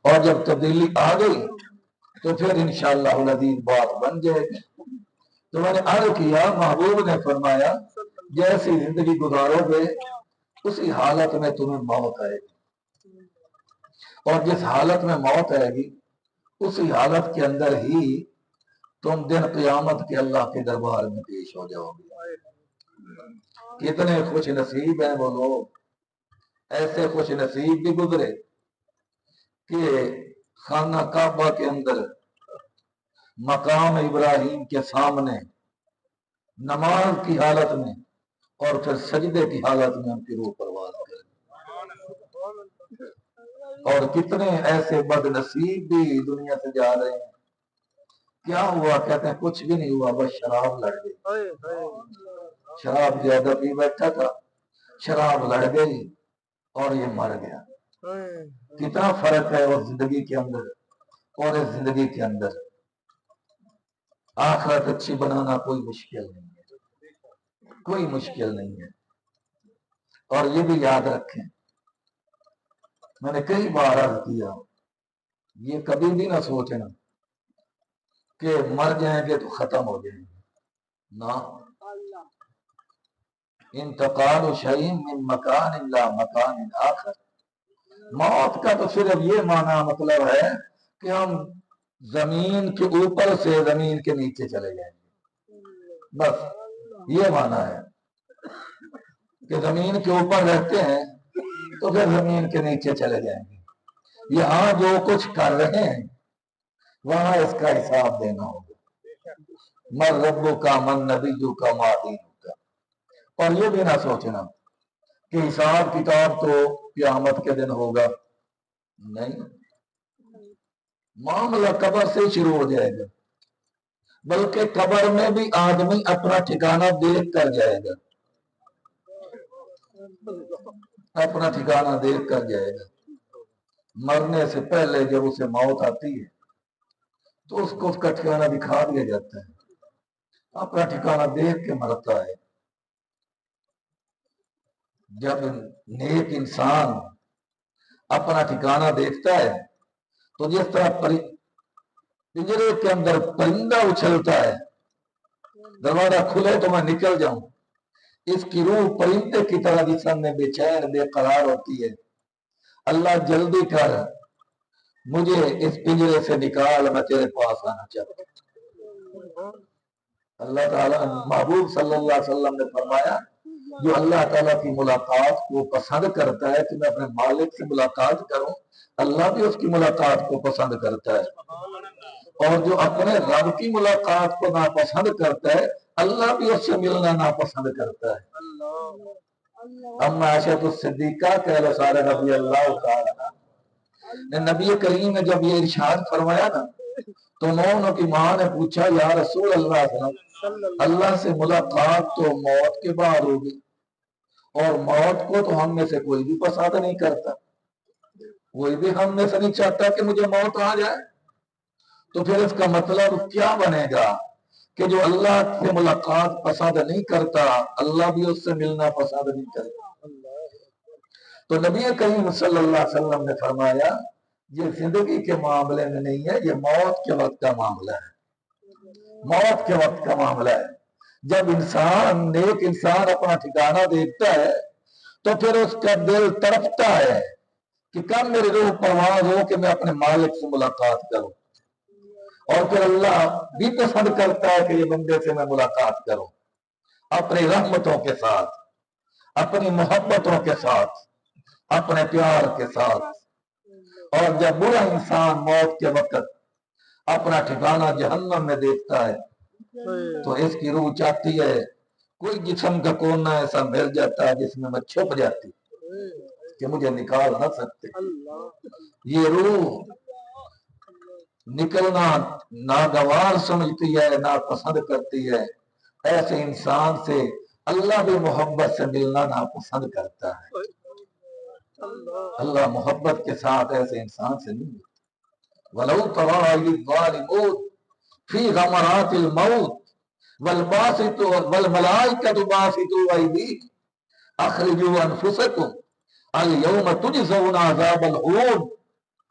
اور جب تبدیلی آ گئی تو پھر انشاءاللہ العزیز بات بن جائے گی۔ تو میں نے عرض کیا، محبوب نے فرمایا جیسی زندگی گزارو گے اسی حالت میں تمہیں موت آئے گی، اور جس حالت میں موت آئے گی اسی حالت کے اندر ہی تم دن قیامت کے اللہ کے دربار میں پیش ہو جاؤ گے۔ کتنے خوش نصیب ہیں وہ لوگ، ایسے خوش نصیب بھی گزرے کہ خانہ کعبہ کے اندر مقام ابراہیم کے سامنے نماز کی حالت میں اور پھر سجدے کی حالت میں ان کی روح پرواز کرے۔ اور کتنے ایسے بد نصیب بھی دنیا سے جا رہے ہیں، کیا ہوا؟ کہتے ہیں کچھ بھی نہیں ہوا، بس شراب لڑ گئی، شراب زیادہ پی بیٹھا تھا، شراب لڑ گئی اور یہ مر گیا۔ کتنا فرق ہے اس زندگی کے اندر اور اس زندگی کے اندر۔ آخرت اچھی بنانا کوئی مشکل نہیں ہے، کوئی مشکل نہیں ہے۔ اور یہ بھی یاد رکھیں، میں نے کئی بار عرض کیا، یہ کبھی بھی نہ سوچنا کہ مر جائیں گے تو ختم ہو جائیں گے، نہ۔ انتقال شیء من مکان الی مکان آخر، موت کا تو صرف یہ معنی مطلب ہے کہ ہم زمین کے اوپر سے زمین کے نیچے چلے جائیں گے، بس یہ معنی ہے کہ زمین کے اوپر رہتے ہیں تو پھر زمین کے نیچے چلے جائیں گے۔ یہاں جو کچھ کر رہے ہیں وہاں اس کا حساب دینا ہوگا۔ من ربو کا، من نبیو کا، ما دینو کا۔ اور یہ بھی نہ سوچنا کہ حساب کتاب تو قیامت کے دن ہوگا، نہیں، معاملہ قبر سے شروع ہو جائے گا، بلکہ قبر میں بھی آدمی اپنا ٹھکانہ دیکھ کر جائے گا، اپنا ٹھکانہ دیکھ کر جائے گا۔ مرنے سے پہلے جب اسے موت آتی ہے تو اس کو اس کا ٹھکانہ دکھا دیا جاتا ہے، اپنا ٹھکانہ دیکھ کے مرتا ہے۔ جب نیک انسان اپنا ٹھکانہ دیکھتا ہے تو جس طرح پنجرے کے اندر پرندہ اچھلتا ہے، دروازہ کھلے تو میں نکل جاؤں، اس کی روح پرندے کی طرح جسم میں بے چین بے قرار ہوتی ہے، اللہ جلدی کر، مجھے اس پنجرے سے نکال، میں تیرے پاس آنا چاہتا ہوں۔ اللہ تعالیٰ، محبوب صلی اللہ علیہ وسلم نے فرمایا، جو اللہ تعالیٰ کی ملاقات کو پسند کرتا ہے کہ میں اپنے مالک سے ملاقات کروں، اللہ بھی اس کی ملاقات کو پسند کرتا ہے، اور جو اپنے رب کی ملاقات کو ناپسند کرتا ہے اللہ بھی اس سے ملنا ناپسند کرتا ہے۔ اما عائشہ الصدیقہ کہہ سارے رضی اللہ تعالیٰ، نبی کریم نے جب یہ ارشاد فرمایا نا تو انہوں کی ماں نے پوچھا، یا رسول اللہ، اللہ سے ملاقات تو موت کے بعد ہوگی، اور موت کو تو ہم میں سے کوئی بھی پسند نہیں کرتا، کوئی بھی ہم میں سے نہیں چاہتا کہ مجھے موت آ جائے، تو پھر اس کا مطلب کیا بنے گا کہ جو اللہ سے ملاقات پسند نہیں کرتا اللہ بھی اس سے ملنا پسند نہیں کرتا۔ تو نبی کریم صلی اللہ علیہ وسلم نے فرمایا یہ زندگی کے معاملے میں نہیں ہے، یہ موت کے وقت کا معاملہ ہے، موت کے وقت کا معاملہ ہے۔ جب انسان، نیک انسان اپنا ٹھکانہ دیکھتا ہے تو پھر اس کا دل تڑپتا ہے کہ کب میری روح پرواز ہو کہ میں اپنے مالک سے ملاقات کروں، اور پھر اللہ بھی پسند کرتا ہے کہ یہ بندے سے میں ملاقات کروں، اپنی رحمتوں کے ساتھ، اپنی محبتوں کے ساتھ، اپنے پیار کے ساتھ۔ اور جب برا انسان موت کے وقت اپنا ٹھکانہ جہنم میں دیکھتا ہے تو اس کی روح چاہتی ہے کوئی جسم کا کونا ایسا مل جاتا ہے جس میں میں چھپ جاتی کہ مجھے نکال نہ سکتے۔ یہ روح نکلنا ناگوار سمجھتی ہے، ناپسند کرتی ہے، ایسے انسان سے اللہ بھی محبت سے ملنا ناپسند کرتا ہے۔ اللہ محبت کے ساتھ ایسے انسان سے نہیں ملتا۔ وَلَوْ تَرَىٰ إِذِ الظَّالِمُونَ فِي غَمَرَاتِ الْمَوْتِ وَالْمَلَائِكَةُ بَاسِطُو أَيْدِيهِمْ أَخْرِجُوا أَنفُسَكُمْ الْيَوْمَ تُجْزَوْنَ عَذَابَ الْهُونِ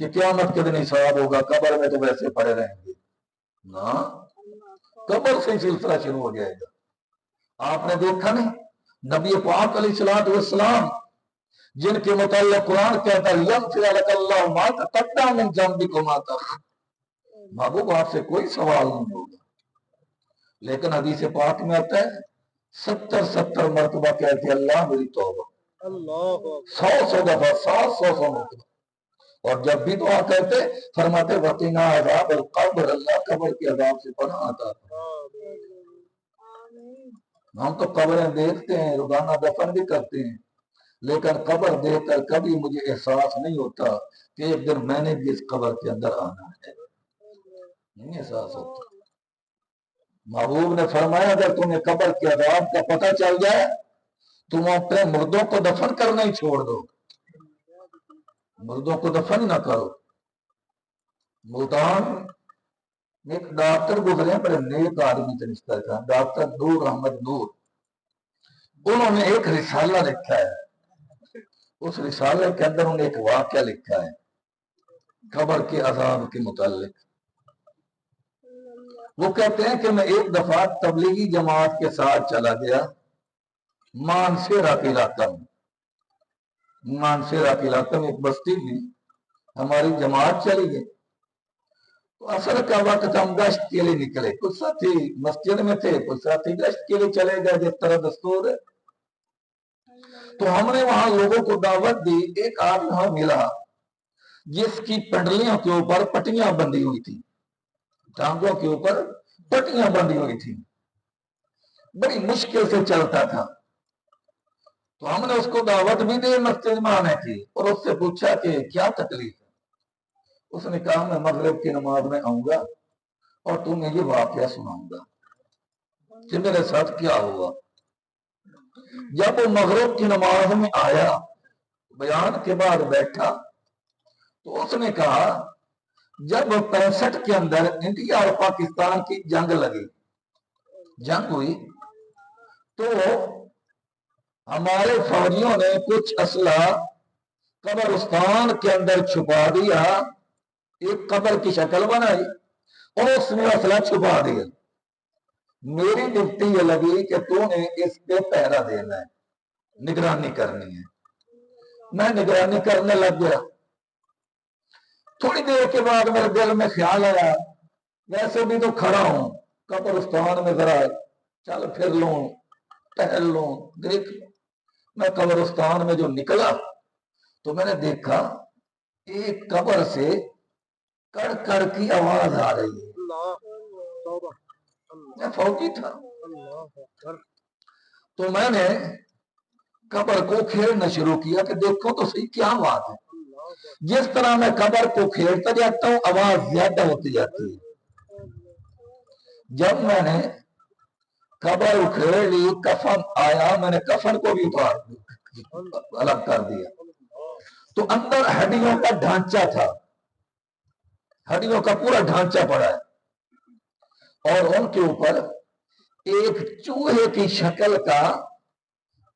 کہ قیامت کے دن حساب ہوگا، قبر میں تو ویسے پڑے رہیں گے نا، قبر سے سلسلہ شروع ہو جائے گا۔ آپ نے دیکھا نہیں نبی پاک علیہ الصلوۃ والسلام جن کے متعلق قرآن کہتا ہے یغفر لک اللہ ما تقدم من ذنبک وما تأخر، محبوب آپ سے کوئی سوال نہیں ہوگا، لیکن حدیث پاک میں آتا ہے 70 مرتبہ کہتے اللہ میری توبہ، 100 دفعہ 700 مرتبہ، اور جب بھی دعا کہتے فرماتے وقنا عذاب القبر، اللہ قبر کے عذاب سے پناہ عطا فرما۔ ہم تو قبریں دیکھتے ہیں، روزانہ دفن بھی کرتے ہیں، لیکن قبر دیکھ کر کبھی مجھے احساس نہیں ہوتا کہ ایک دن میں نے بھی اس قبر کے اندر آنا ہے، نہیں احساس ہوتا۔ محبوب نے فرمایا اگر تمہیں قبر کے عذاب کا پتہ چل جائے تم اپنے مردوں کو دفن کرنا ہی چھوڑ دو، مردوں کو دفن نہ کرو۔ ملتان ایک ڈاکٹر گزرے بڑے نیک آدمی تھے، رشتہ تھا ڈاکٹر نور احمد نور، انہوں نے ایک رسالہ لکھا ہے، اس رسالے کے اندر انہوں نے ایک واقعہ لکھا ہے قبر کے عذاب کے متعلق۔ وہ کہتے ہیں کہ میں ایک دفعہ تبلیغی جماعت کے ساتھ چلا گیا مانسیرا کے علاقہ میں، مانسیرا کے علاقہ میں ایک بستی میں ہماری جماعت چلی گئی، تو اثر کا وقت ہم گشت کے لیے نکلے، کچھ ساتھی مسجد میں تھے، کچھ ساتھی گشت کے لیے چلے گئے جس طرح دستور ہے۔ تو ہم نے وہاں لوگوں کو دعوت دی، ایک آدمی وہاں ملا جس کی پنڈلیوں کے اوپر پٹیاں بندھی ہوئی تھی، ٹانگوں کے اوپر پٹیاں بندھی ہوئی تھی، بڑی مشکل سے چلتا تھا۔ تو ہم نے اس کو دعوت بھی دی مسجد میں آنے کی، اور اس سے پوچھا کہ کیا تکلیف ہے؟ اس نے کہا میں مغرب کی نماز میں آؤں گا اور تمہیں یہ واقعہ سناؤں گا کہ میرے ساتھ کیا ہوا۔ جب وہ مغرب کی نماز میں آیا، بیان کے بعد بیٹھا، تو اس نے کہا جب 65 کے اندر انڈیا اور پاکستان کی جنگ لگی، جنگ ہوئی، تو ہمارے فوجیوں نے کچھ اسلحہ قبرستان کے اندر چھپا دیا، ایک قبر کی شکل بنائی اور اس میں اسلحہ چھپا دیا۔ میری ڈیوٹی یہ لگی کہ تو نے اس پہ پہرا دینا ہے، نگرانی کرنی ہے۔ میں نگرانی کرنے لگ گیا۔ تھوڑی دیر کے بعد میرے دل میں خیال آیا ویسے بھی تو کھڑا ہوں قبرستان میں، ذرا چل پھر لوں، ٹہل لوں، دیکھ لوں۔ میں قبرستان میں جو نکلا تو میں نے دیکھا ایک قبر سے کڑ کڑ کی آواز آ رہی ہے، میں فوجی تھا، تو میں نے قبر کو کھیڑنا شروع کیا کہ دیکھو تو صحیح کیا بات ہے۔ جس طرح میں قبر کو کھیڑتا جاتا ہوں آواز زیادہ ہوتی جاتی ہے۔ جب میں نے قبر اکھیڑ لی، کفن آیا، میں نے کفن کو بھی الگ کر دیا، تو اندر ہڈیوں کا ڈھانچہ تھا، ہڈیوں کا پورا ڈھانچہ پڑا ہے، اور ان کے اوپر ایک چوہے کی شکل کا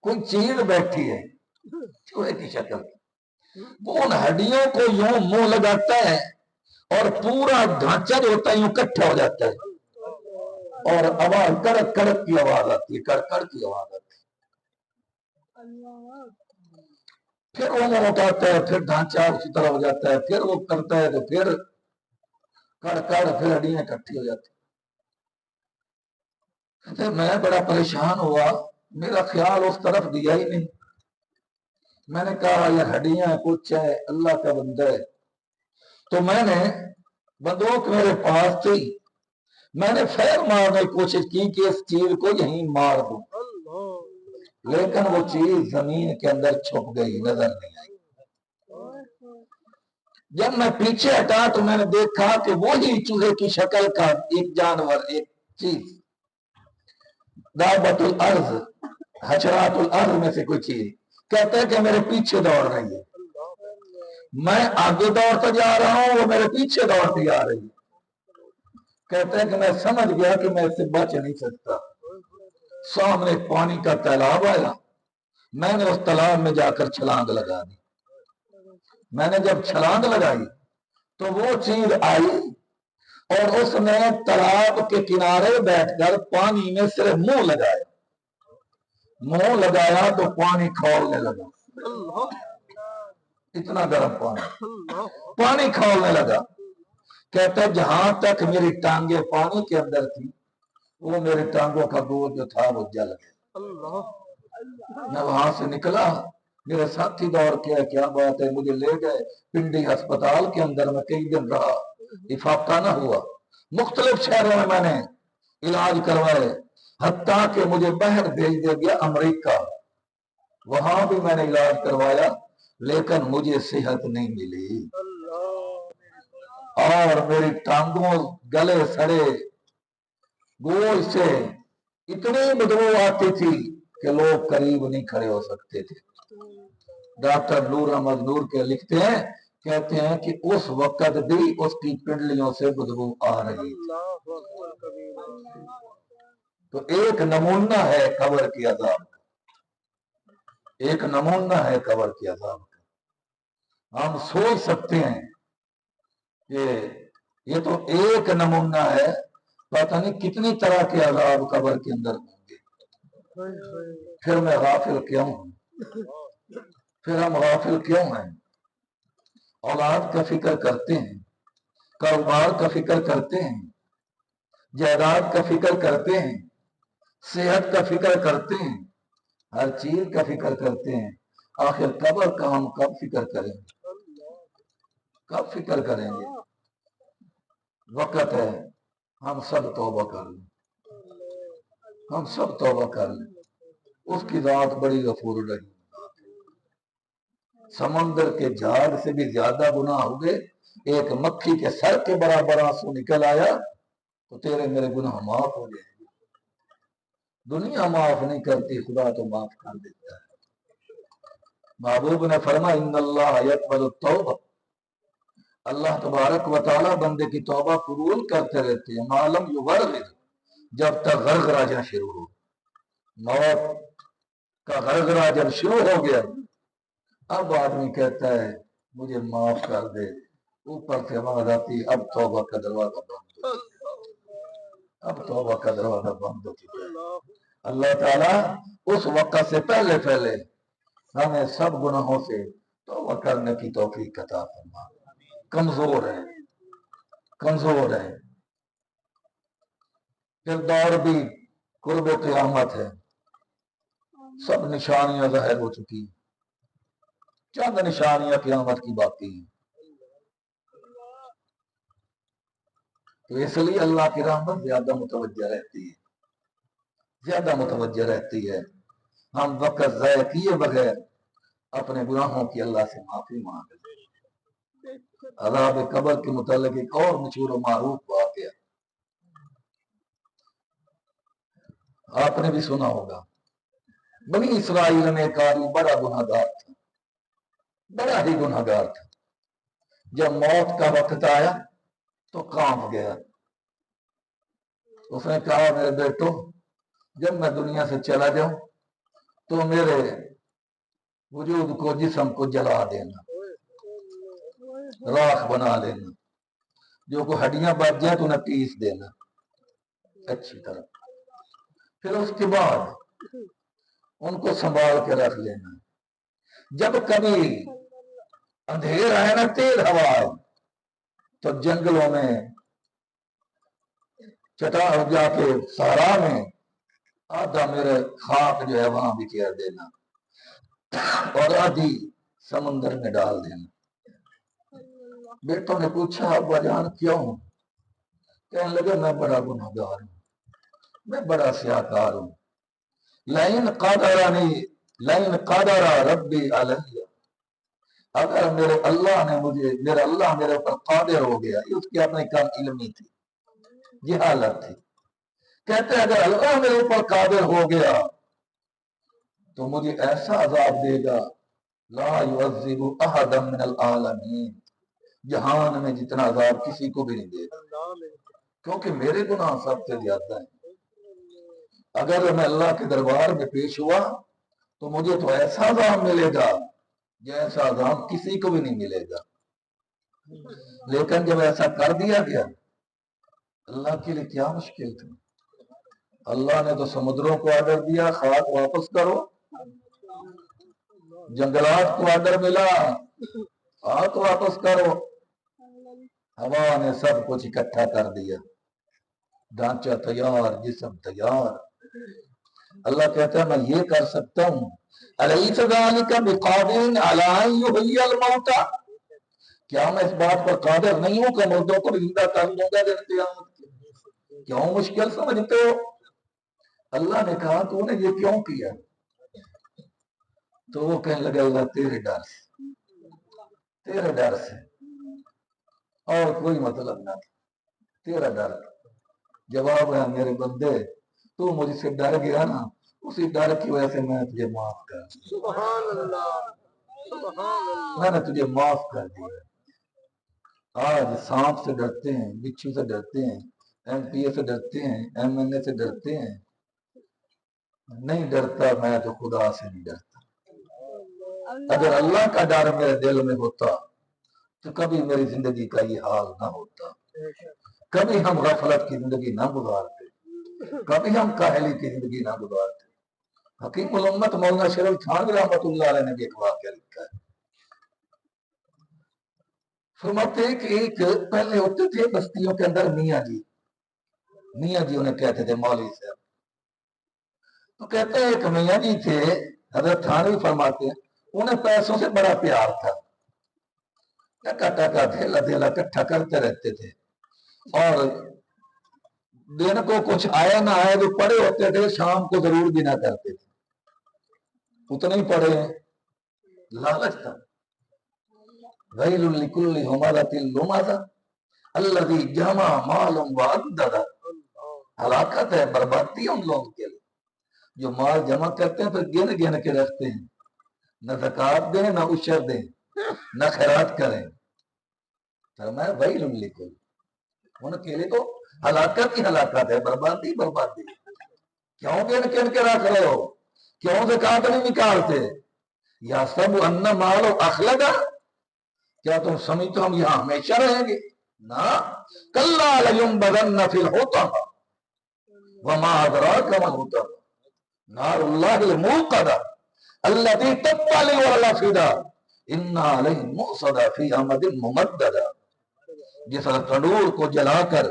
کوئی چیز بیٹھی ہے، چوہے کی شکل، وہ ان ہڈیوں کو یوں منہ لگاتا ہے اور پورا ڈھانچہ جو ہوتا ہے یوں کٹھا ہو جاتا ہے، اور آواز کڑک کڑک کی آواز آتی ہے، کڑ کڑ کی آواز آتی ہے۔ پھر وہ اٹھاتا ہے، پھر ڈھانچہ اسی طرح ہو جاتا ہے، پھر وہ کرتا ہے تو پھر کڑ کڑ، پھر ہڈیاں کٹھی ہو جاتی۔ میں بڑا پریشان ہوا، میرا خیال اس طرف دیا ہی نہیں۔ میں نے کہا یہ ہڈیاں کچھ ہے، اللہ کا بندہ ہے، تو میں نے بندوق میرے پاس تھی، میں نے فیر مارنے کی کوشش کی کہ اس چیز کو یہیں مار دوں، لیکن وہ چیز زمین کے اندر چھپ گئی، نظر نہیں آئی۔ جب میں پیچھے ہٹا تو میں نے دیکھا کہ وہی چوہے کی شکل کا ایک جانور، ایک چیز، دابت الارض، حشرات الارض میں سے کوئی چیز، کہتا ہے کہ میرے پیچھے دوڑ رہی ہے، میں آگے دوڑتا جا رہا ہوں، وہ میرے پیچھے دوڑتی آ رہی ہے۔ کہتا ہے کہ میں سمجھ گیا کہ میں اس سے بچ نہیں سکتا۔ سامنے پانی کا تالاب آیا، میں نے اس تالاب میں جا کر چھلانگ لگا دی۔ میں نے جب چھلانگ لگائی تو وہ چیز آئی اور اس نے تالاب کے کنارے بیٹھ کر پانی میں صرف منہ لگایا تو پانی کھولنے لگا، اتنا گرم پانی کھولنے لگا۔ کہتا ہے جہاں تک میری ٹانگیں پانی کے اندر تھی وہ میری ٹانگوں کا گوشت جو تھا وہ جل گیا۔ میں وہاں سے نکلا، میرے ساتھی دور کیا بات ہے، مجھے لے گئے پنڈی ہسپتال کے اندر، میں کئی دن رہا، افاقہ نہ ہوا، مختلف شہروں میں میں نے علاج کروائے، حتیٰ کہ مجھے باہر بھیج دیا گیا امریکہ، وہاں بھی میں نے علاج کروایا لیکن مجھے صحت نہیں ملی، اور میری ٹانگوں گلے سڑے، گوشت سے اتنی بدبو آتی تھی کہ لوگ قریب نہیں کھڑے ہو سکتے تھے۔ ڈاکٹر نور احمد نور کے لکھتے ہیں، کہتے ہیں کہ اس وقت بھی اس کی پنڈلیوں سے بدبو آ رہی تھی۔ تو ایک نمونہ ہے قبر کی عذاب کا، ایک نمونہ ہے قبر کی عذاب کا۔ ہم سوچ سکتے ہیں کہ یہ تو ایک نمونہ ہے، پتہ نہیں کتنی طرح کے عذاب قبر کے اندر ہوں گے۔ پھر میں غافل کیوں ہوں؟ پھر ہم غافل کیوں ہیں؟ اولاد کا فکر کرتے ہیں، کاروبار کا فکر کرتے ہیں، جائیداد کا فکر کرتے ہیں، صحت کا فکر کرتے ہیں، ہر چیز کا فکر کرتے ہیں، آخر قبر کا ہم کب فکر کریں گے؟ کب فکر کریں گے؟ وقت ہے ہم سب توبہ کر لیں، ہم سب توبہ کر لیں، اس کی ذات بڑی غفور رحیم، سمندر کے جھاگ سے بھی زیادہ گناہ ہو گئے، ایک مکھی کے سر کے برابر آنسو نکل آیا تو تیرے میرے گناہ معاف ہو جائیں گے۔ دنیا معاف نہیں کرتی، خدا تو معاف کر دیتا ہے۔ محبوب نے فرمایا ان اللہ یقبل التوبہ، اللہ تبارک و تعالی بندے کی توبہ قبول کرتے رہتے ہیں، معلوم یغرغر، جب تک غرغرہ شروع ہو، موت کا غرغرہ جب شروع ہو گیا اب آدمی کہتا ہے مجھے معاف کر دے، اوپر سے آواز آتی اب توبہ کا دروازہ بند ہو، اب توبہ کا دروازہ بند ہو چکا ہے۔ اللہ تعالیٰ اس وقت سے پہلے ہمیں سب گناہوں سے توبہ کرنے کی توفیق عطا فرما۔ کمزور ہے، کمزور ہے، پھر دور بھی قرب قیامت ہے، سب نشانیاں ظاہر ہو چکی، چند نشانیاں قیامت کی باقی ہیں۔ تو اس لیے اللہ کی رحمت زیادہ متوجہ رہتی ہے، زیادہ متوجہ رہتی ہے۔ ہم وقت ضائع کیے بغیر اپنے گناہوں کی اللہ سے معافی مانگ لیں۔ عذاب قبر کے متعلق ایک اور مشہور و معروف واقعہ آپ نے بھی سنا ہوگا۔ بنی اسرائیل میں ایک آدمی بڑا گناہ گار تھا، بڑا ہی گناہ گار تھا، جب موت کا وقت آیا تو کانپ گیا، اس نے کہا میرے بیٹو جب میں دنیا سے چلا جاؤں تو میرے وجود کو، جسم کو جلا دینا، راکھ بنا دینا، جو کوئی ہڈیاں بچ جائیں تو انہیں پیس دینا اچھی طرح، پھر اس کے بعد ان کو سنبھال کے رکھ لینا، جب کبھی اندھیر آئے نا، تیز ہوا آئے تو جنگلوں میں چٹا جا کے صحرا میں آدھا میرے خاک جو ہے وہاں بکھیر دینا اور آدھی سمندر میں ڈال دینا۔ بیٹوں نے پوچھا ابا جان کیوں؟ کہنے لگے میں بڑا گناہ گار ہوں، میں بڑا سیاکار ہوں، لئن قدر ربی علیہ، اگر میرے اللہ میرے اوپر قادر ہو گیا، اس کی اپنے کام علمی تھی، جہالت تھی، کہتے ہیں اگر اللہ میرے اوپر قادر ہو گیا تو مجھے ایسا عذاب دے گا لا يعذب احدا من العالمین، جہان میں جتنا عذاب کسی کو بھی نہیں دے گا، کیونکہ میرے گناہ سب سے زیادہ ہیں۔ اگر میں اللہ کے دربار میں پیش ہوا تو مجھے تو ایسا عذاب ملے گا جیسا عذاب کسی کو بھی نہیں ملے گا۔ لیکن جب ایسا کر دیا گیا، اللہ کے لیے کیا مشکل تھی؟ اللہ نے تو سمندروں کو آرڈر دیا خاک واپس کرو، جنگلات کو آرڈر ملا خاک واپس کرو، ہوا نے سب کچھ اکٹھا کر دیا، ڈھانچہ تیار، جسم تیار۔ اللہ کہتا ہے میں یہ کر سکتا ہوں، الیس ذالک بقادر علی ان یحیی الموتى، کیا میں اس بات پر قادر نہیں ہوں کہ مردوں کو زندہ کر دوں گا دن قیامت کے؟ کیوں مشکل سمجھتے ہو؟ اللہ نے کہا تو نے یہ کیوں کیا؟ تو وہ کہنے لگا اللہ تیرے ڈر سے، تیرے ڈر سے، اور کوئی مطلب نہ تھا، تیرا ڈر۔ جواب ہے میرے بندے تو مجھ سے ڈر گیا نا، اسی ڈر کی وجہ سے میں تجھے معاف کر دیا، سبحان اللہ، سبحان اللہ، میں نے تجھے معاف کر دیا۔ آج سانپ سے ڈرتے ہیں، بچھو سے ڈرتے ہیں، ایم پی اے سے ڈرتے ہیں، ایم این اے سے ڈرتے ہیں، نہیں ڈرتا میں تو خدا سے نہیں ڈرتا۔ اگر اللہ کا ڈر میرے دل میں ہوتا تو کبھی میری زندگی کا یہ حال نہ ہوتا، کبھی ہم غفلت کی زندگی نہ گزارتے، کبھی ہم کاہلی کی زندگی نہ گزارتے۔ حکیم الامت مولانا شریف تھانوی رحمۃ اللہ علیہ نے بھی ایک واقعہ لکھا ہے، فرماتے ہیں کہ ایک پہلے ہوتے تھے بستیوں کے اندر میاں جی، میاں جی انہیں کہتے تھے مولوی صاحب، تو کہتے ہیں ایک میاں جی تھے، حضرت تھانوی فرماتے ہیں انہیں پیسوں سے بڑا پیار تھا، ٹکا ٹکا دھیلا دھیلا اکٹھا کرتے رہتے تھے، اور دن کو کچھ آئے نہ آئے جو پڑے ہوتے تھے شام کو ضرور بھی نہ کرتے تھے، اتنے ہی پڑے ہیں، لالچ تھا۔ ویل لکل ہمزۃ لمزہ الذی جمع مالا وعددہ، ہلاکت ہے، بربادی ان لوگوں کے لیے جو مال جمع کرتے ہیں پھر گن گن کے رکھتے ہیں، نہ زکوٰۃ دیں نہ عشر دیں نہ خیرات کریں۔ فرمایا ویل لکل، ان کے لیے تو ہلاکت ہی ہلاکت ہے، بربادی بربادی۔ کیوں گن گن کے رکھ رہے ہو؟ کیوں زکوٰۃ نہیں نکالتے؟ یا سب ان مال اخلدا، کیا تم سمجھتے ہم یہاں ہمیشہ رہیں گے؟ نہ، کلا لینبذن فی الحطمہ وما ادراک ما الحطمہ نار اللہ الموقدہ التی تطلع علی الافئدہ انا علیہم مؤصدہ فی امد ممددہ۔ جس تنور کو جلا کر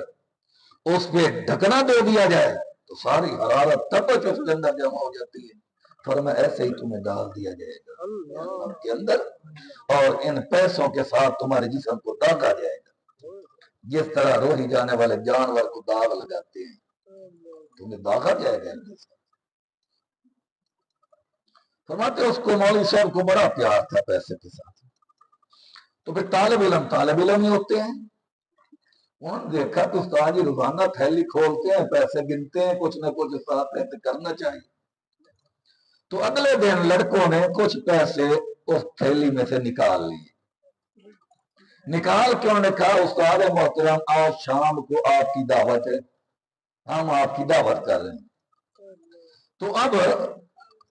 اس پہ ڈھکنا دے دیا جائے تو ساری حرارت تپش اس کے اندر جمع ہو جاتی ہے، فرمایا ایسے ہی تمہیں ڈال دیا جائے گا جہنم کے اندر، اور ان پیسوں کے ساتھ تمہارے جسم کو داغا جائے گا، جس طرح روہی جانے والے جانور کو داغ لگاتے ہیں تمہیں داغا جائے گا ان کے ساتھ۔ فرماتے اس کو مولوی صاحب کو بڑا پیار تھا پیسے کے ساتھ، تو پھر طالب علم ہی ہوتے ہیں، انہوں نے دیکھا کہ استاد جی روزانہ تھیلی کھولتے ہیں، پیسے گنتے ہیں، کچھ نہ کچھ ساتھ رہتے کرنا چاہیے۔ تو اگلے دن لڑکوں نے کچھ پیسے اس تھیلی میں سے نکال لیے، نکال کے انہوں نے کہا استاد محترم آج شام کو آپ کی دعوت ہے، ہم آپ کی دعوت کر رہے ہیں۔ تو اب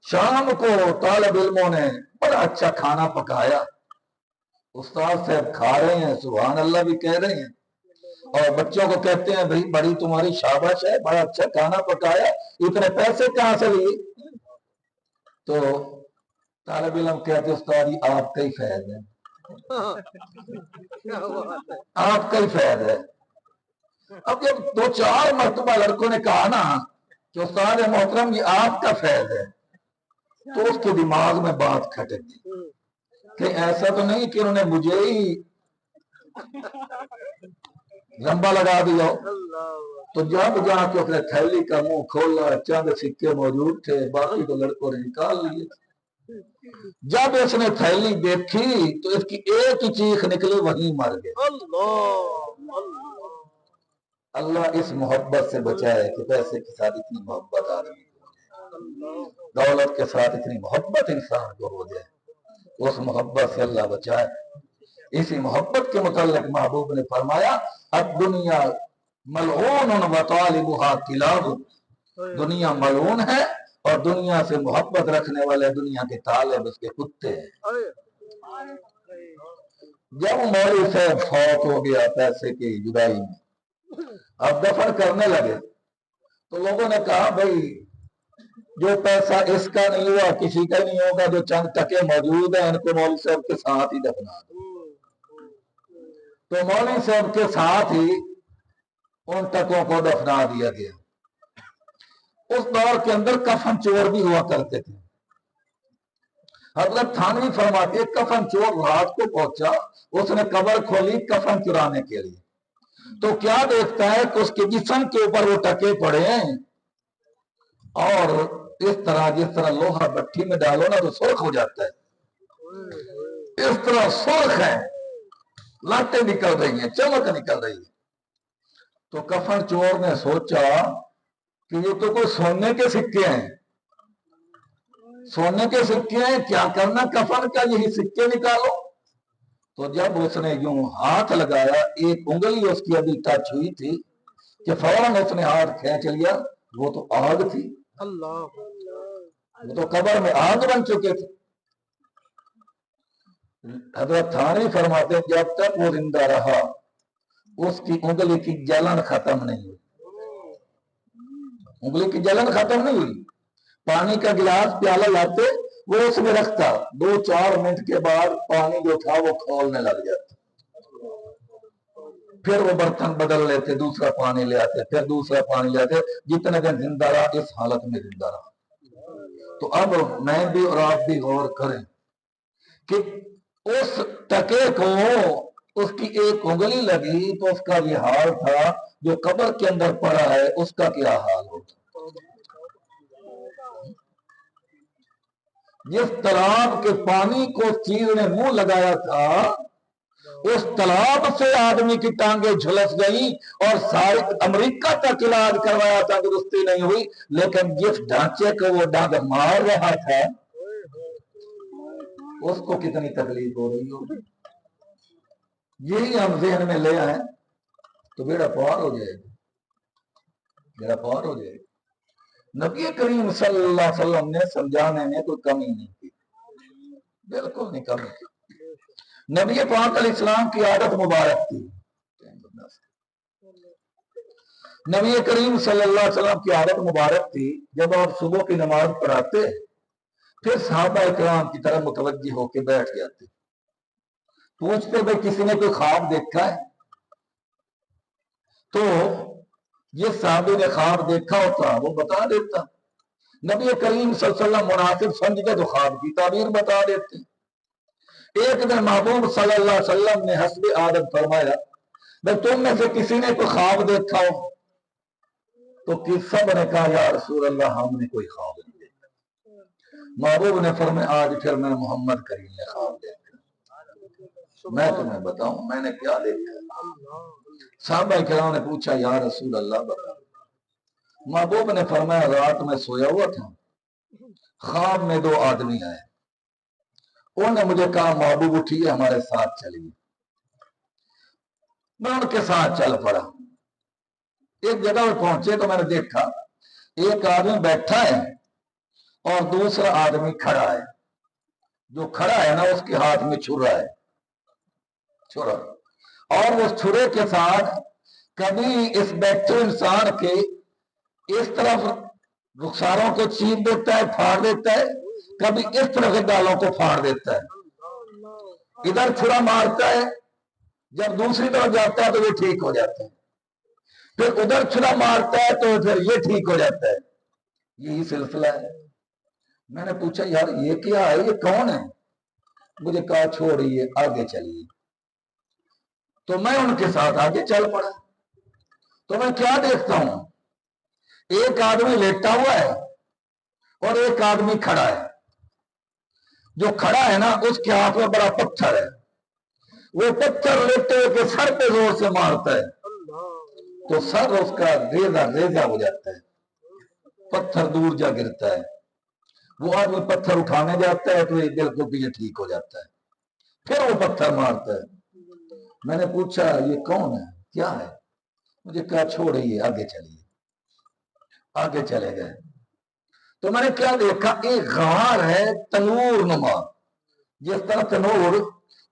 شام کو طالب علموں نے بڑا اچھا کھانا پکایا، استاد صاحب کھا رہے ہیں، سبحان اللہ بھی کہہ رہے ہیں، اور بچوں کو کہتے ہیں بھئی بڑی تمہاری شاباش ہے، بڑا اچھا کھانا پکایا، اتنے پیسے کہاں سے لیے؟ تو طالب علم کہتے استاد جی آپ کا ہی فیض ہے، آپ کا ہی فیض ہے۔ اب جب دو چار مرتبہ لڑکوں نے کہا نا کہ استاد محترم یہ آپ کا فیض ہے، تو اس کے دماغ میں بات کھٹک گئی کہ ایسا تو نہیں کہ انہوں نے مجھے ہی لمبا لگا دیا۔ تو جب جا کے اپنے تھیلی کا منہ کھولا، چند سکے موجود تھے، باقی تو لڑکوں نے نکال لیے۔ جب اس نے تھیلی دیکھی تو اس کی ایک ہی چیخ نکلی، وہیں مر گئے۔ اللہ اس محبت سے بچائے کہ پیسے کے ساتھ اتنی محبت آدمی کو، دولت کے ساتھ اتنی محبت انسان کو ہو جائے، اس محبت سے اللہ بچائے۔ اسی محبت کے متعلق محبوب نے فرمایا الدنیا ملعون وطالبها کلاب، دنیا ملعون ہے اور دنیا سے محبت رکھنے والے دنیا کے طالب اس کے کتے ہیں۔ جب مولوی صاحب فوت ہو گیا پیسے کی جدائی میں، اب دفن کرنے لگے تو لوگوں نے کہا بھائی جو پیسہ اس کا نہیں ہوا کسی کا نہیں ہوگا، جو چند ٹکے موجود ہیں ان کو مولوی صاحب کے ساتھ ہی دفنا دو۔ تو مولوی صاحب کے ساتھ ہی ان ٹکوں کو دفنا دیا گیا۔ اس دور کے اندر کفن چور بھی ہوا کرتے تھے۔ حضرت تھانوی فرماتے کفن چور رات کو پہنچا، اس نے قبر کھولی کفن چرانے کے لیے، تو کیا دیکھتا ہے کہ اس کے جسم کے اوپر وہ ٹکے پڑے ہیں، اور اس طرح جس طرح لوہا بٹھی میں ڈالو نا تو سرخ ہو جاتا ہے، اس طرح سرخ ہے، لاٹیں نکل رہی ہیں، چمک نکل رہی ہے۔ تو کفن چور نے سوچا کہ یہ تو کوئی سونے کے سکے ہیں، سونے کے سکے ہیں، کیا کرنا کفن کا، یہی سکے نکالو۔ تو جب اس نے یوں ہاتھ لگایا، ایک انگلی اس کی ابھی ٹچ ہوئی تھی کہ فوراً اس نے ہاتھ کھینچ لیا، وہ تو آگ تھی، وہ تو قبر میں آگ بن چکے تھے۔ حضرت تھانوی فرماتے ہیں جب تک وہ زندہ رہا اس کی انگلی کی جلن ختم نہیں ہوئی، انگلی کی جلن ختم نہیں ہوئی۔ پانی کا گلاس پیالہ لاتے وہ اس میں رکھتا، 2-4 منٹ کے بعد پانی جو تھا وہ کھولنے لگ جاتا، پھر وہ برتن بدل لیتے، دوسرا پانی لے آتے، پھر دوسرا پانی لے آتے، جتنے دن زندہ رہا اس حالت میں زندہ رہا۔ تو اب میں بھی اور آپ بھی غور کریں کہ اس ٹکے کو اس کی ایک انگلی لگی تو اس کا یہ حال تھا، جو قبر کے اندر پڑا ہے اس کا کیا حال ہوتا۔ جس تالاب کے پانی کو چیز نے منہ لگایا تھا اس تالاب سے آدمی کی ٹانگیں جھلس گئی، اور سارے امریکہ تک علاج کروایا تندرستی نہیں ہوئی، لیکن جس ڈھانچے کو وہ ڈانگ مار رہا تھا اس کو کتنی تکلیف ہو رہی ہوگی۔ یہی ہم ذہن میں لے آئیں تو بیڑا پار ہو جائے گا، بیڑا پار ہو جائے گا۔ نبی کریم صلی اللہ علیہ وسلم نے سمجھانے میں کوئی کمی نہیں کی، بالکل نہیں کمی کی۔ نبی پاک علیہ السلام کی عادت مبارک تھی، نبی کریم صلی اللہ علیہ وسلم کی عادت مبارک تھی، جب آپ صبح کی نماز پڑھاتے پھر صحابہ کرام کی طرف متوجہ ہو کے بیٹھ جاتے، پوچھتے بھائی کسی نے کوئی خواب دیکھا ہے؟ تو جس صحابی نے خواب دیکھا ہوتا وہ بتا دیتا، نبی کریم صلی اللہ علیہ وسلم مناسب سمجھ کے تو خواب کی تعبیر بتا دیتے۔ ایک دن محبوب صلی اللہ علیہ وسلم نے حسب عادت فرمایا بھائی تم میں سے کسی نے کوئی خواب دیکھا ہو؟ تو سب نے کہا یا رسول اللہ ہم نے کوئی خواب نہیں دیکھا۔ محبوب نے فرمایا آج پھر میں محمد کریم نے خواب دیکھا، میں تمہیں بتاؤں میں نے کیا دیکھا۔ صحابہ کرام نے پوچھا یا رسول اللہ بتا۔ محبوب نے فرمایا رات میں سویا ہوا تھا، خواب میں 2 آدمی آئے، انہوں نے مجھے کہا محبوب اٹھیے ہمارے ساتھ چلیے۔ میں ان کے ساتھ چل پڑا، ایک جگہ پر پہنچے تو میں نے دیکھا ایک آدمی بیٹھا ہے اور دوسرا آدمی کھڑا ہے، جو کھڑا ہے نا اس کے ہاتھ میں چھرا ہے، چھرا، اور اس چھرے کے ساتھ کبھی اس بیٹھے انسان کے اس طرف رخساروں کو چیر دیتا ہے، پھاڑ دیتا ہے، کبھی اس طرف گالوں کو پھاڑ دیتا ہے، ادھر چھرا مارتا ہے، جب دوسری طرف جاتا ہے تو یہ ٹھیک ہو جاتا ہے، پھر ادھر چھرا مارتا ہے تو پھر یہ ٹھیک ہو جاتا ہے، یہی سلسلہ ہے۔ میں نے پوچھا یار یہ کیا ہے، یہ کون ہے؟ مجھے کہا چھوڑیے آگے چلیے۔ تو میں ان کے ساتھ آگے چل پڑا، تو میں کیا دیکھتا ہوں، ایک آدمی لیٹا ہوا ہے اور ایک آدمی کھڑا ہے، جو کھڑا ہے نا اس کے ہاتھ میں بڑا پتھر ہے، وہ پتھر لیتے ہوئے کے سر پہ زور سے مارتا ہے تو سر اس کا ریزہ ریزہ ہو جاتا ہے، پتھر دور جا گرتا ہے، وہ آدمی پتھر اٹھانے جاتا ہے تو یہ بالکل بھی یہ ٹھیک ہو جاتا ہے، پھر وہ پتھر مارتا ہے۔ میں نے پوچھا یہ کون ہے کیا ہے؟ مجھے کہا چھوڑیے آگے چلیے، آگے چلے گئے تو میں نے کیا دیکھا، ایک غار ہے تنور نما، جس طرح تنور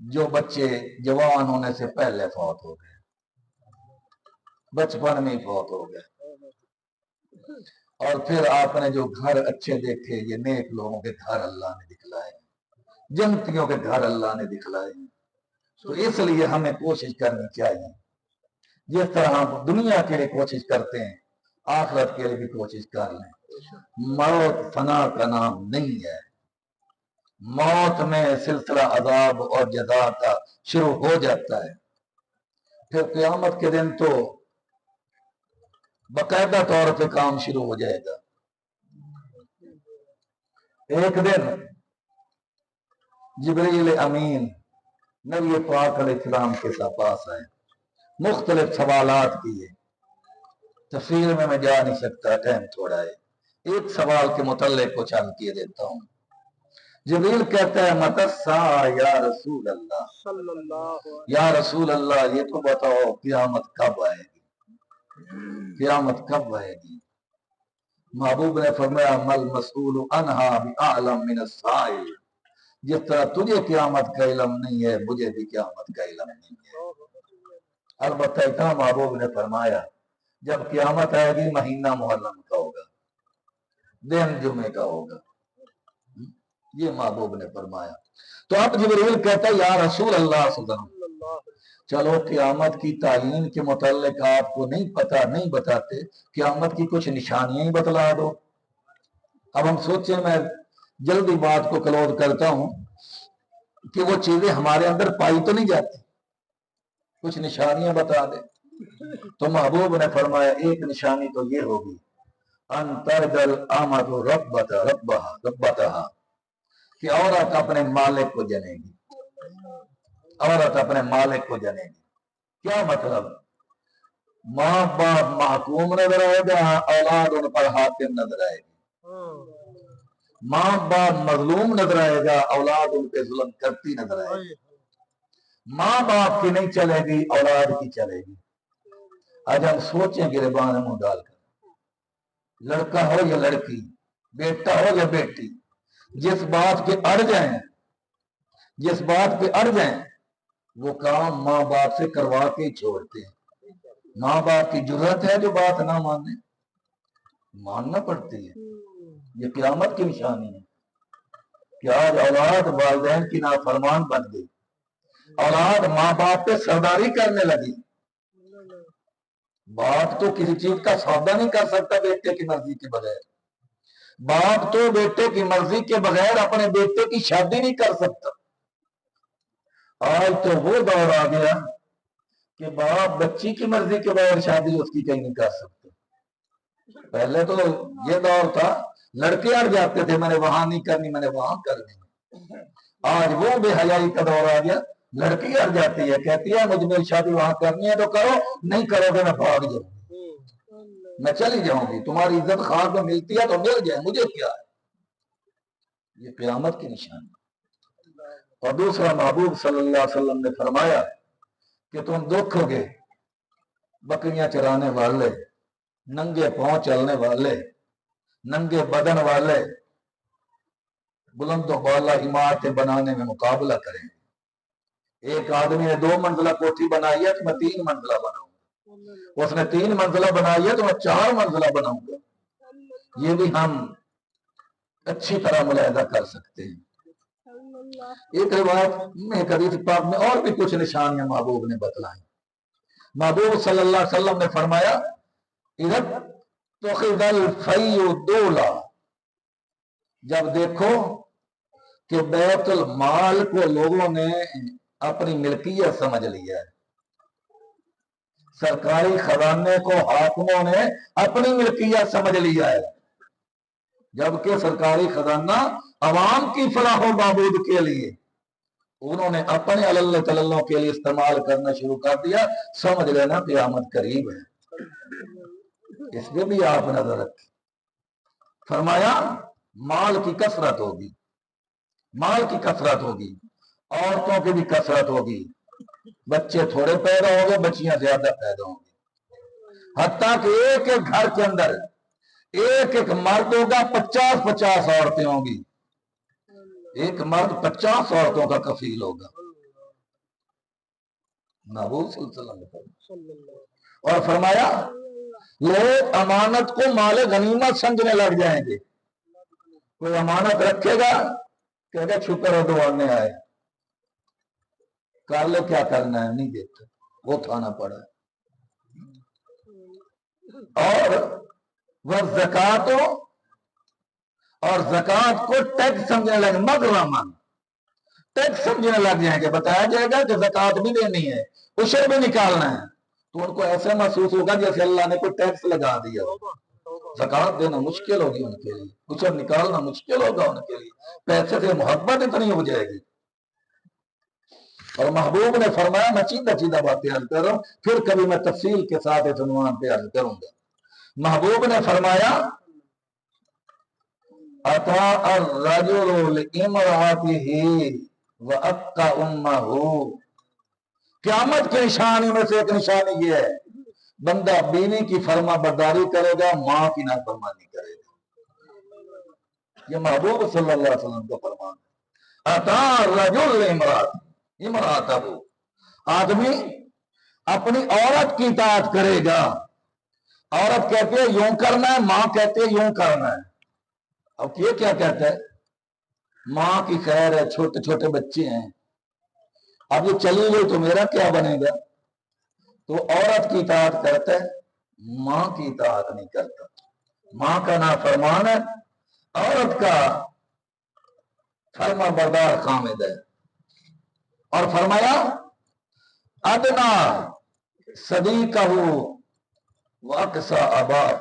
جو بچے جوان ہونے سے پہلے فوت ہو گئے، بچپن میں ہی فوت ہو گئے، اور پھر آپ نے جو گھر اچھے دیکھے، یہ نیک لوگوں کے گھر اللہ نے دکھلائے، جنتیوں کے گھر اللہ نے دکھلائے۔ تو اس لیے ہمیں کوشش کرنی چاہیے، جس طرح ہم دنیا کے لیے کوشش کرتے ہیں آخرت کے لیے بھی کوشش کر لیں۔ موت فنا کا نام نہیں ہے، موت میں سلسلہ عذاب اور جزا کا شروع ہو جاتا ہے۔ پھر قیامت کے دن تو باقاعدہ طور پہ کام شروع ہو جائے گا۔ ایک دن جبریل امین نبی پاک علیہ السلام کے پاس آئے، مختلف سوالات کیے، تفصیل میں جا نہیں سکتا، ٹائم تھوڑا ہے، ایک سوال کے متعلق کچھ عرض کیے دیتا ہوں۔ جبریل کہتا ہے متسا یا رسول اللہ، یا رسول اللہ یہ تو بتاؤ قیامت کب آئے گی، قیامت کب آئے گی؟ محبوب نے فرمایا مل مسئول عنہا بعلم من السائل، جس طرح تجھے قیامت کا علم نہیں ہے مجھے بھی قیامت کا علم نہیں ہے۔ البتہ اتنا محبوب نے فرمایا جب قیامت آئے گی مہینہ محرم کا ہوگا، دن جمعے کا ہوگا، یہ محبوب نے فرمایا۔ تو اب جبریل کہتا ہے یا رسول اللہ صلی اللہ علیہ وسلم چلو قیامت کی تعین کے متعلق آپ کو نہیں پتا، نہیں بتاتے، قیامت کی کچھ نشانیاں ہی بتلا دو۔ اب ہم سوچیں، میں جلدی بات کو کلوز کرتا ہوں کہ وہ چیزیں ہمارے اندر پائی تو نہیں جاتی، کچھ نشانیاں بتا دیں۔ تو محبوب نے فرمایا ایک نشانی تو یہ ہوگی ان ترجل آمد ربتہا، کہ عورت اپنے مالک کو جنے گی، عورت اپنے مالک کو جنے گی۔ کیا مطلب؟ ماں باپ محکوم نظر آئے گا، اولاد ان پر حاکم نظر آئے گی، ماں باپ مظلوم نظر آئے گا، اولاد ان پہ ظلم کرتی نظر آئے گی، ماں باپ کی نہیں چلے گی اولاد کی چلے گی۔ آج ہم سوچیں گریبان منہ ڈال کر، لڑکا ہو یا لڑکی، بیٹا ہو یا بیٹی، جس بات کے اڑ جائیں، جس بات پہ اڑ جائیں وہ کام ماں باپ سے کروا کے چھوڑتے ہیں۔ ماں باپ کی جرات ہے جو بات نہ مانے، ماننا پڑتی ہے، یہ قیامت کی نشانی ہے کہ آج اولاد والدین کی نافرمان بن گئی، اولاد ماں باپ پہ سرداری کرنے لگی۔ باپ تو کسی چیز کا سودا نہیں کر سکتا بیٹے کی مرضی کے بغیر، باپ تو بیٹے کی مرضی کے بغیر اپنے بیٹے کی شادی نہیں کر سکتا۔ آج تو وہ دور آ گیا کہ باپ بچی کی مرضی کے بغیر شادی اس کی کہیں نہیں کر سکتے۔ پہلے تو یہ دور تھا لڑکے اڑ جاتے تھے، میں نے وہاں نہیں کرنی میں نے وہاں کرنی۔ آج وہ بے حیائی کا دور آ گیا، لڑکی اڑ جاتی ہے، کہتی ہے مجھ میں شادی وہاں کرنی ہے تو کرو، نہیں کرو گے میں بھاگ جاؤں گی، میں چلی جاؤں گی، تمہاری عزت خار میں ملتی ہے تو مل جائے، مجھے کیا ہے۔ یہ قیامت کی نشانی۔ اور دوسرا محبوب صلی اللہ علیہ وسلم نے فرمایا کہ تم دیکھو گے بکریاں چرانے والے، ننگے پاؤں چلنے والے، ننگے بدن والے بلند و بالا عمارتیں بنانے میں مقابلہ کریں۔ ایک آدمی نے 2 منزلہ کوٹھی بنائی ہے تو میں 3 منزلہ بناؤں گا، اس نے 3 منزلہ بنائی ہے تو میں 4 منزلہ بناؤں گا۔ یہ بھی ہم اچھی طرح ملاحظہ کر سکتے ہیں۔ ایک روایت میں حدیث پاک میں اور بھی کچھ نشانیاں محبوب نے بتلائیں۔ محبوب صلی اللہ علیہ وسلم نے فرمایا جب دیکھو کہ بیت المال کو لوگوں نے اپنی ملکیت سمجھ لیا ہے، سرکاری خزانے کو حاکموں نے اپنی ملکیت سمجھ لیا ہے، جبکہ سرکاری خزانہ عوام کی فلاح و بہبود کے لیے انہوں نے اپنے اللہ تعالیٰ کے لیے استعمال کرنا شروع کر دیا، سمجھ لینا قیامت قریب ہے۔ اس پہ بھی آپ نظر رکھیں۔ فرمایا مال کی کثرت ہوگی، مال کی کثرت ہوگی، عورتوں کی بھی کثرت ہوگی، بچے تھوڑے پیدا ہوں گے، بچیاں زیادہ پیدا ہوں گی، حتیٰ کہ ایک ایک گھر کے اندر ایک ایک مرد ہوگا، 50 عورتیں ہوں گی، ایک مرد 50 عورتوں کا کفیل ہوگا۔ محبوب صلی اللہ علیہ وسلم اور فرمایا لوگ امانت کو مال غنیمت سمجھنے لگ جائیں گے. کوئی امانت رکھے گا کہے گا شکر ہے دوڑنے آئے, کر لے کیا کرنا ہے, نہیں دیتا, وہ کھانا پڑا. اور وہ زکات اور زکات کو ٹیکس سمجھنے لگے, مغرمن ٹیکس سمجھنے لگ جائیں گے. بتایا جائے گا کہ زکات بھی دینی ہے, عشر بھی نکالنا ہے, تو ان کو ایسا محسوس ہوگا جیسے اللہ نے کوئی ٹیکس لگا دیا. زکات دینا مشکل ہوگی ان کے لیے, عشر نکالنا مشکل ہوگا ان کے لیے, پیسے سے محبت اتنی ہو جائے گی. اور محبوب نے فرمایا, میں چیدہ چیدہ باتیں عرض کر رہا ہوں, پھر کبھی میں تفصیل کے ساتھ اس عنوان پہ عرض کروں گا. محبوب نے فرمایا اطاع الرجل لامرأته واتقى امه. قیامت کی نشانی میں سے ایک نشانی یہ ہے, بندہ بیوی کی فرما برداری کرے گا, ماں کی نافرمانی کرے گا. یہ محبوب صلی اللہ علیہ وسلم کا فرمان ہے. اطاع الرجل امرأته, آدمی اپنی عورت کی اطاعت کرے گا. عورت کہتے ہیں یوں کرنا ہے, ماں کہتے ہیں یوں کرنا ہے. اب یہ کیا کہتا ہے, ماں کی خیر ہے, چھوٹے چھوٹے بچے ہیں, اب یہ چلی گئی تو میرا کیا بنے گا. تو عورت کی اطاعت کرتا ہے, ماں کی اطاعت نہیں کرتا. ماں کا نافرمان ہے, عورت کا فرما بردار خامد ہے. اور فرمایا ادنا صدیقہ واقصى اباہ.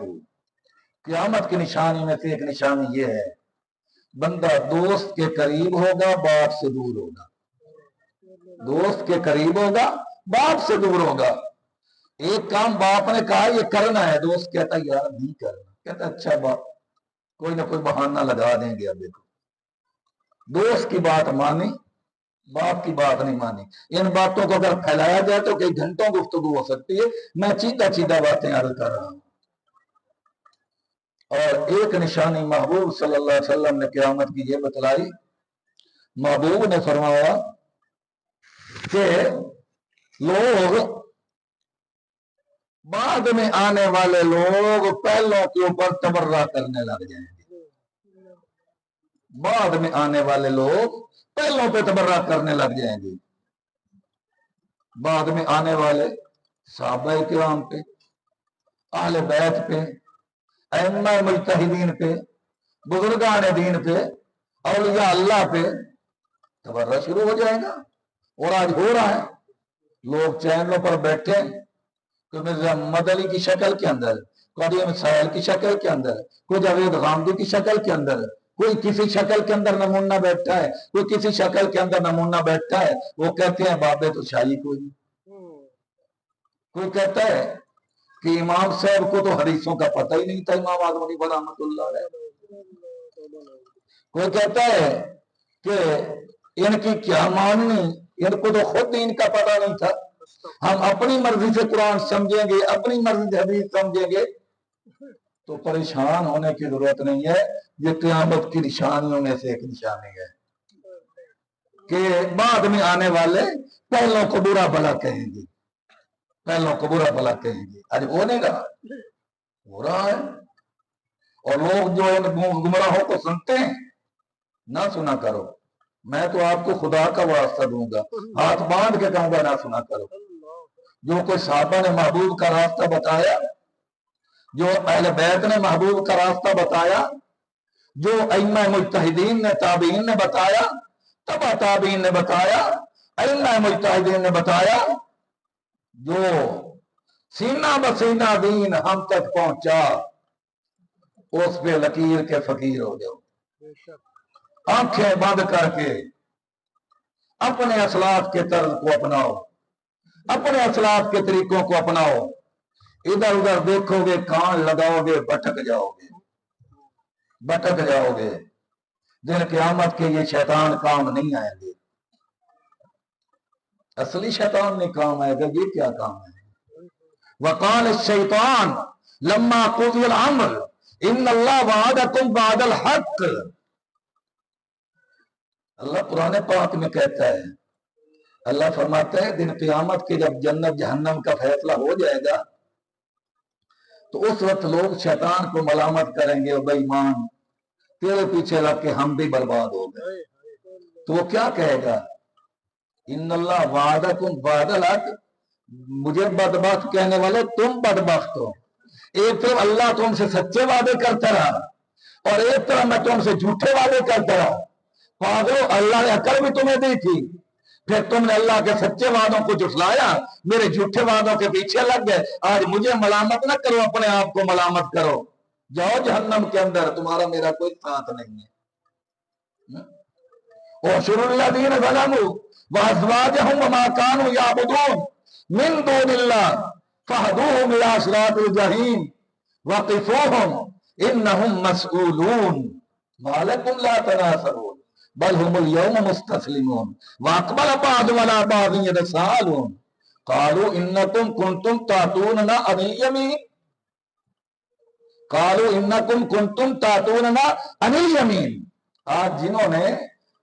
قیامت کی نشانی میں سے ایک نشانی یہ ہے, بندہ دوست کے قریب ہوگا, باپ سے دور ہوگا. دوست کے قریب ہوگا, باپ سے دور ہوگا. ایک کام باپ نے کہا یہ کرنا ہے, دوست کہتا ہے یار نہیں کرنا, کہتا اچھا باپ کوئی نہ کوئی بہانہ لگا دیں گے. اب دیکھو, دوست کی بات مانی, باپ کی بات نہیں مانی. ان باتوں کو اگر پھیلایا جائے تو کئی گھنٹوں گفتگو ہو سکتی ہے. میں چیدہ چیدہ باتیں عرض کر رہا ہوں. اور ایک نشانی محبوب صلی اللہ علیہ وسلم نے قیامت کی یہ بتلائی. محبوب نے فرمایا کہ لوگ بعد میں آنے والے لوگ پہلوں کے اوپر تبرہ کرنے لگ جائیں گے. بعد میں آنے والے لوگ پہلوں پہ تبرہ کرنے لگ جائیں گے. بعد میں آنے والے صحابہ کرام پہ, اہل بیت پہ, ائمہ مجتہدین پہ, بزرگان دین پہ, اولیاء اللہ پہ تبرہ شروع ہو جائے گا. اور آج ہو رہا ہے. لوگ چینلوں پر بیٹھے, کوئی مرزا محمد علی کی شکل کے اندر, کوئی عدیم سائل کی شکل کے اندر, کوئی جاوید غامدی کی شکل کے اندر, کوئی کسی شکل کے اندر نمونہ بیٹھا ہے, کوئی کسی شکل کے اندر نمونہ بیٹھا ہے. وہ کہتے ہیں بابے تو شاہی کوئی نہیں. کوئی کہتا ہے کہ امام صاحب کو تو حدیثوں کا پتہ ہی نہیں تھا, امام اعظم حنیفہ رحمۃ اللہ علیہ. کوئی کہتا ہے کہ ان کی کیا ماننی, ان کو تو خود ان کا پتہ نہیں تھا. ہم اپنی مرضی سے قرآن سمجھیں گے, اپنی مرضی سے حدیث سمجھیں گے, تو پریشان ہونے کی ضرورت نہیں ہے. یہ قیامت کی نشانیوں میں سے ایک نشانی ہے کہ بعد میں آنے والے پہلوں کو برا بھلا کہیں گے, پہلوں کو برا بھلا کہیں گے. آج ہونے کا ہو رہا ہے. اور لوگ جو گمراہوں کو سنتے ہیں, نہ سنا کرو. میں تو آپ کو خدا کا واسطہ دوں گا, ہاتھ باندھ کے کہوں گا نہ سنا کرو. جو کوئی صحابہ نے محبوب کا راستہ بتایا, جو اہل بیت نے محبوب کا راستہ بتایا, جو ائمہ مجتہدین نے, تابعین نے بتایا, تبع تابعین نے بتایا, ائمہ مجتہدین نے بتایا, جو سینہ بسینہ دین ہم تک پہنچا, اس پہ لکیر کے فقیر ہو جاؤ. آنکھیں بند کر کے اپنے اسلاف کے طرز کو اپناؤ, اپنے اسلاف کے طریقوں کو اپناؤ. ادھر ادھر دیکھو گے, کان لگاؤ گے, بھٹک جاؤ گے, بھٹک جاؤ گے. دن قیامت کے یہ شیطان کام نہیں آئیں گے. اصلی شیطان نہیں کام آئے گا. یہ کیا کام ہے؟ وقال الشیطان لما قضی الامر ان اللہ وعدکم بعد الحق. اللہ قرآن پاک میں کہتا ہے اللہ فرماتا ہے دن قیامت کے جب جنت جہنم کا فیصلہ ہو جائے گا تو اس وقت لوگ شیطان کو ملامت کریں گے، بے ایمان تیرے پیچھے لگ کے ہم بھی برباد ہو گئے. تو وہ کیا کہے گا؟ ان اللہ وعدکم وعد الحق، مجھے بدبخت کہنے والے تم بدبخت ہو. ایک طرف اللہ تم سے سچے وعدے کرتا رہا اور ایک طرف میں تم سے جھوٹے وعدے کرتا رہا. پاگلو، اللہ نے عقل بھی تمہیں دی تھی، پھر تم نے اللہ کے سچے وعدوں کو جھٹلایا، میرے جھوٹے وعدوں کے پیچھے لگ گئے. آج مجھے ملامت نہ کرو، اپنے آپ کو ملامت کرو. جاؤ جہنم کے اندر، تمہارا میرا کوئی ساتھ نہیں ہے. وَاحْشُرُوا الَّذِينَ ظَلَمُوا وَأَزْوَاجَهُمْ وَمَا كَانُوا يَعْبُدُونَ مِن دُونِ اللَّهِ فَاهْدُوهُمْ إِلَىٰ صِرَاطِ الْجَحِيمِ وَقِفُوهُمْ إِنَّهُمْ مَسْئُولُونَ مَا لَكُمْ لَا تَنَاصَرُونَ بل هم اليوم مستسلمون واقبل بعضهم على بعض يتساءلون قالوا انكم كنتم تاتوننا عن اليمين قالوا انكم كنتم تاتوننا عن اليمين. آج جنہوں نے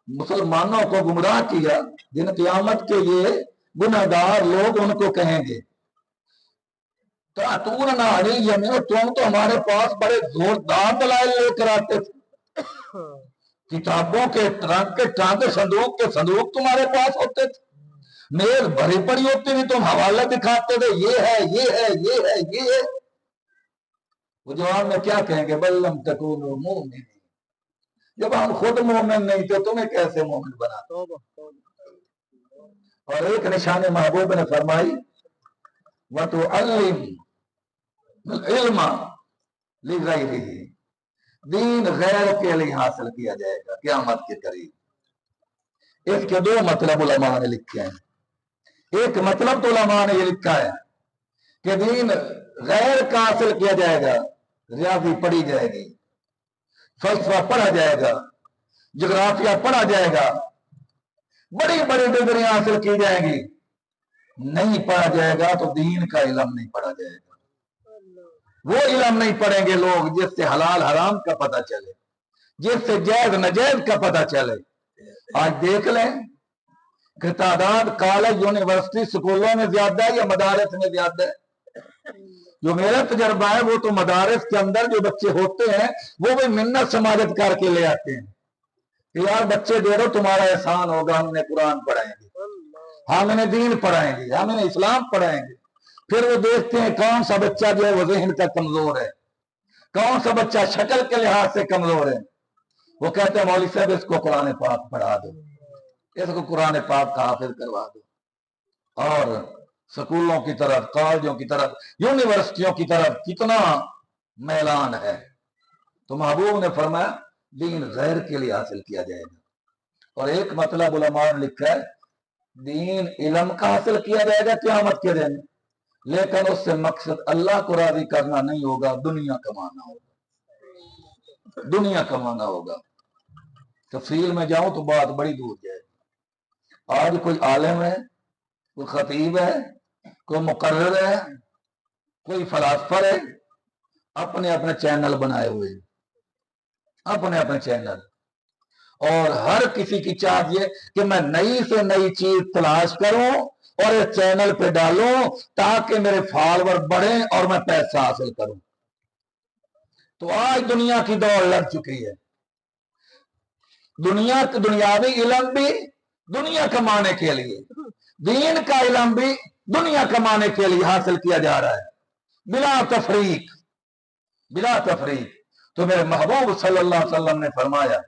مسلمانوں کو گمراہ کیا، دن قیامت کے یہ گناہگار لوگ ان کو کہیں گے تاتوننا عن اليمين، تم تو ہمارے پاس بڑے زوردار دلائل لے کر آتے تھے، کتابوں کے ٹرانک صندوق کے صندوق تمہارے پاس ہوتے تھے، میز بھری پڑی ہوتی تھی، تم حوالے دکھاتے تھے یہ ہے یہ ہے یہ ہے یہ ہے. وہ جواب میں کیا کہیں گے؟ بل لم تکونوا مؤمنین، جب ہم خود مومن نہیں تھے تمہیں کیسے مومن بنا. اور ایک نشان محبوب نے فرمائی وَتُعَلِّمُ الْعِلْمَ لِغَيْرِهِ، دین غیر کے لیے حاصل کیا جائے گا قیامت کے قریب. اس کے دو مطلب علماء نے لکھے ہیں. ایک مطلب تو علماء نے یہ لکھا ہے کہ دین غیر کا حاصل کیا جائے گا، ریاضی پڑھی جائے گی، فلسفہ پڑھا جائے گا، جغرافیہ پڑھا جائے گا، بڑی بڑی ڈگریاں حاصل کی جائیں گی. نہیں پڑھا جائے گا تو دین کا علم نہیں پڑھا جائے گا. وہ علم نہیں پڑھیں گے لوگ جس سے حلال حرام کا پتہ چلے، جس سے جائز ناجائز کا پتہ چلے. آج دیکھ لیں کہ تعداد کالج یونیورسٹی سکولوں میں زیادہ ہے یا مدارس میں زیادہ ہے؟ جو میرا تجربہ ہے وہ تو مدارس کے اندر جو بچے ہوتے ہیں وہ بھی منت سماجت کر کے لے آتے ہیں کہ یار بچے دے دو تمہارا احسان ہوگا، ہم انہیں قرآن پڑھائیں گے، ہم انہیں دین پڑھائیں گے، ہم انہیں اسلام پڑھائیں گے. پھر وہ دیکھتے ہیں کون سا بچہ جو ہے وہ ذہن کا کمزور ہے، کون سا بچہ شکل کے لحاظ سے کمزور ہے. وہ کہتے ہیں مولوی صاحب اس کو قرآن پاک پڑھا دو، اس کو قرآن پاک کا حافظ کروا دو. اور سکولوں کی طرف، کالجوں کی طرف، یونیورسٹیوں کی طرف کتنا میلان ہے. تو محبوب نے فرمایا دین غیر کے لیے حاصل کیا جائے گا. اور ایک مطلب علماء نے لکھا ہے دین علم کا حاصل کیا جائے گا قیامت کے دن، لیکن اس سے مقصد اللہ کو راضی کرنا نہیں ہوگا، دنیا کمانا ہوگا، دنیا کمانا ہوگا. تفصیل میں جاؤں تو بات بڑی دور جائے. آج کوئی عالم ہے، کوئی خطیب ہے، کوئی مقرر ہے، کوئی فلاسفر ہے، اپنے اپنے چینل بنائے ہوئے، اپنے اپنے چینل. اور ہر کسی کی چاہت یہ کہ میں نئی سے نئی چیز تلاش کروں اور اس چینل پہ ڈالوں تاکہ میرے فالوور بڑھیں اور میں پیسہ حاصل کروں. تو آج دنیا کی دوڑ لگ چکی ہے. دنیاوی علم بھی دنیا کمانے کے لیے، دین کا علم بھی دنیا کمانے کے لیے حاصل کیا جا رہا ہے بلا تفریق، بلا تفریق. تو میرے محبوب صلی اللہ علیہ وسلم نے فرمایا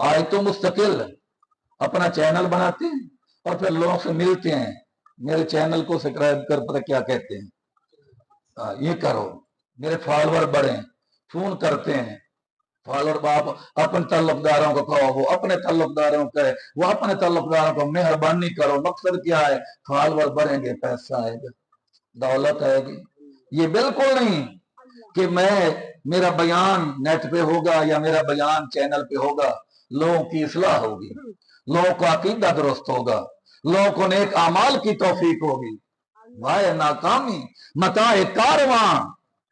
آج تو مستقل اپنا چینل بناتے ہیں اور پھر لوگوں سے ملتے ہیں، میرے چینل کو سبسکرائب کر، پتہ کیا کہتے ہیں یہ کرو میرے فالوور بڑھیں، فون کرتے ہیں فالوور. باپ اپنے تعلق داروں کو کہو، وہ اپنے تعلق داروں کو کہے، وہ اپنے تعلق داروں کو مہربانی کرو. مقصد کیا ہے؟ فالوور بڑھیں گے، پیسہ آئے گا، دولت آئے گی. یہ بالکل نہیں کہ میرا بیان نیٹ پہ ہوگا یا میرا بیان چینل پہ ہوگا لوگوں کی اصلاح ہوگی، لوگوں کا عقیدہ درست ہوگا، لوگوں کو نیک اعمال کی توفیق ہوگی. وائے ناکامی متاع کارواں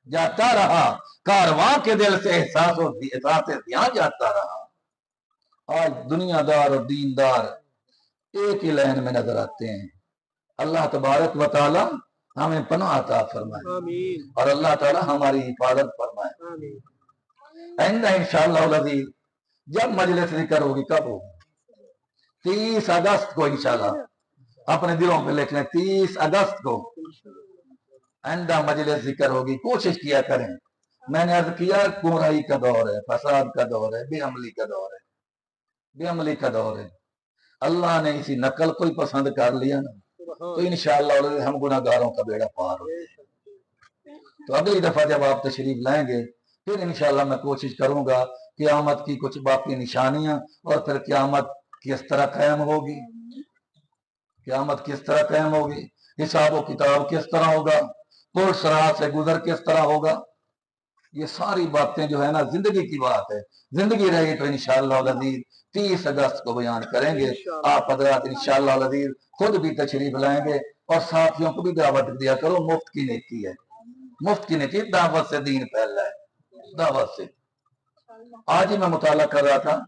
جاتا رہا، کارواں کے دل سے احساس دھیان جاتا رہا. آج دنیا دار اور دیندار ایک ہی لائن میں نظر آتے ہیں۔ اللہ تبارک و تعالی ہمیں پناہ عطا فرمائے اور اللہ تعالی ہماری حفاظت فرمائے۔ آئندہ انشاءاللہ العزیز جب مجلس ذکر ہوگی، کب ہوگی؟ 30 اگست کو انشاءاللہ، اپنے دلوں پہ لکھ لیں، 30 اگست کو آئندہ مجلس ذکر ہوگی۔ کوشش کیا کریں، میں نے عرض کیا گمراہی کا دور ہے، فساد کا دور ہے، بے عملی کا دور ہے، بے عملی کا دور ہے۔ اللہ نے اسی نقل کو ہی پسند کر لیا نا، تو انشاءاللہ ہم گناہگاروں کا بیڑا پار ہو جائے۔ تو اگلی دفعہ جب آپ تشریف لائیں گے پھر انشاءاللہ میں کوشش کروں گا قیامت کی کچھ باقی نشانیاں، اور پھر قیامت کس طرح قائم ہوگی، قیامت کس طرح قائم ہوگی، حساب و کتاب کس طرح ہوگا، پل صراط سے گزر کس طرح ہوگا، یہ ساری باتیں جو ہے نا زندگی کی بات ہے۔ زندگی رہی تو انشاءاللہ العزیز 30 اگست کو بیان کریں گے۔ آپ حضرات انشاءاللہ العزیز خود بھی تشریف لائیں گے اور ساتھیوں کو بھی دعوت دیا کرو، مفت کی نیکی ہے، مفت کی نیکی، دعوت سے دین پھیل رہا ہے، دعوت سے۔ آج ہی میں مطالعہ کر رہا تھا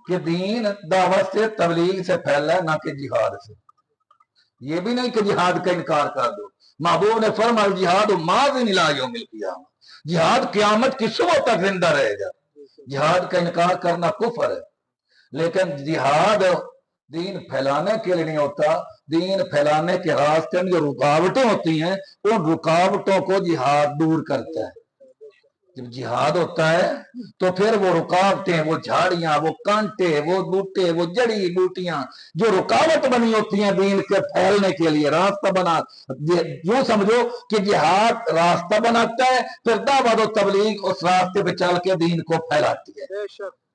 کہ دین دعوت سے، تبلیغ سے پھیل رہا ہے، نہ کہ جہاد سے۔ یہ بھی نہیں کہ جہاد کا انکار کر دو، محبوب نے فرمایا جہاد ماضٍ الی یوم القیامہ، جہاد قیامت کی صبح تک زندہ رہے گا۔ جہاد کا انکار کرنا کفر ہے، لیکن جہاد دین پھیلانے کے لیے نہیں ہوتا، دین پھیلانے کے راستے میں جو رکاوٹیں ہوتی ہیں ان رکاوٹوں کو جہاد دور کرتا ہے۔ جب جہاد ہوتا ہے تو پھر وہ رکاوٹیں، وہ جھاڑیاں، وہ کانٹے، وہ بوٹے، وہ جڑی بوٹیاں جو رکاوٹ بنی ہوتی ہیں دین کے پھیلنے کے لیے، راستہ بنا، یوں سمجھو کہ جہاد راستہ بناتا ہے، پھر دعوت و تبلیغ اس راستے پہ چل کے دین کو پھیلاتی ہے۔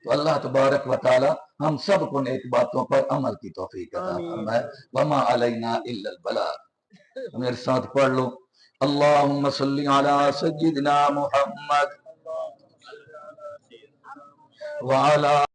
تو اللہ تبارک و تعالی ہم سب کو نیک باتوں پر عمل کی توفیق عطا فرمائے۔ وما علینا الا البلاغ۔ میرے ساتھ پڑھ لو، اللہم صلی علی سیدنا محمد وعلی